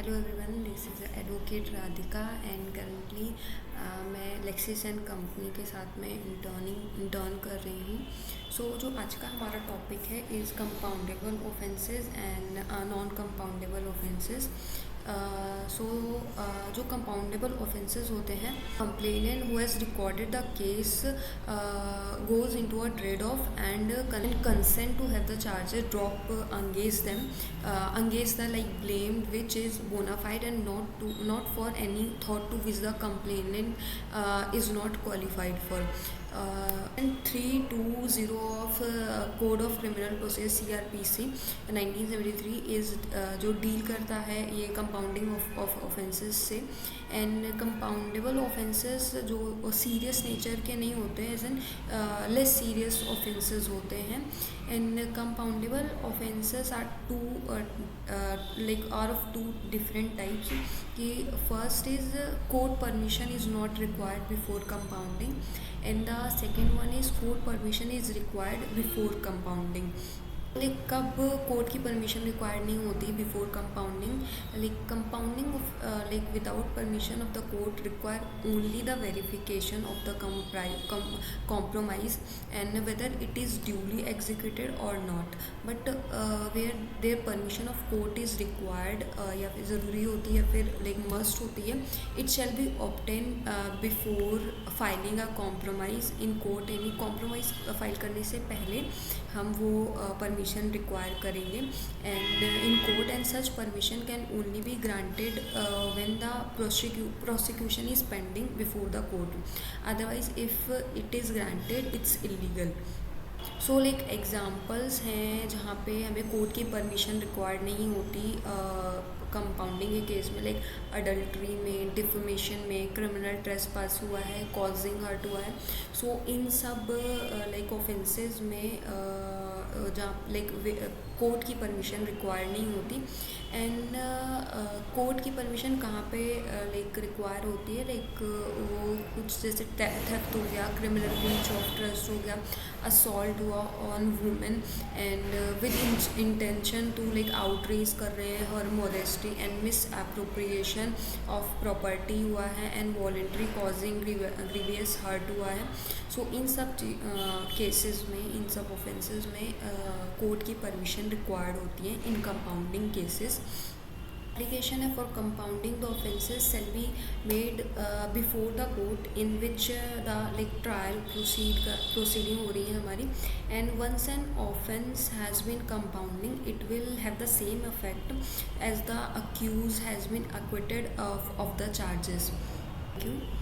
Hello everyone, this is advocate Radhika and currently मैं Lexus and company के साथ में इंटर्न कर रही हूँ। जो आज का हमारा टॉपिक है is compoundable offences and non compoundable offences. जो कंपाउंडेबल ऑफेंसेस होते हैं, complainant who has recorded the case goes into a trade-off and consent to have the charges drop against them, against the blamed, which is bona fide and not for any thought to which the complainant is not qualified for. And 320 of code of criminal process CRPC 1973 is जो deal करता है ये compounding of offences से। And compoundable offences जो serious nature के नहीं होते हैं, as an less serious offences होते हैं। And compoundable offences are of two different types. कि first is court permission is not required before compounding and the second one is court permission is required before compounding. कब court की permission required नहीं होती before compounding? Compounding without permission of the court require only the verification of the compromise and whether it is duly executed or not. But where their permission of court is required या फिर ज़रूरी होती है, फिर must होती है, it shall be obtained before filing a compromise in court. यानी compromise file करने से पहले हम वो परमिशन रिक्वायर करेंगे and in court, and such permission can only be granted when the prosecution is pending before the court. Otherwise if it is granted it's illegal. Examples हैं जहाँ पे हमें कोर्ट की परमिशन रिक्वायर्ड नहीं होती compounding के case में, adultery में, डिफेमेशन में, क्रिमिनल ट्रेसपास हुआ है, कॉजिंग हर्ट हुआ है। इन सब ऑफेंसेस में जहाँ कोर्ट की परमिशन रिक्वायर नहीं होती। एंड कोर्ट की परमिशन कहाँ पे रिक्वायर होती है? वो कुछ जैसे थेफ्ट हो गया, क्रिमिनल ब्रीच ऑफ ट्रस्ट हो गया, असॉल्ट हुआ on women and with intention to outreach कर रहे हैं और modesty and misappropriation of property हुआ है and voluntary causing grievous hurt हुआ है। इन सब केसेस में, इन सब ऑफेंसेस में कोर्ट की परमिशन रिक्वायर्ड होती है in compounding cases. Application for compounding the offences shall be made before the court in which the trial proceeding हो रही है हमारी। And once an offence has been compounding, it will have the same effect as the accused has been acquitted of the charges. Thank you.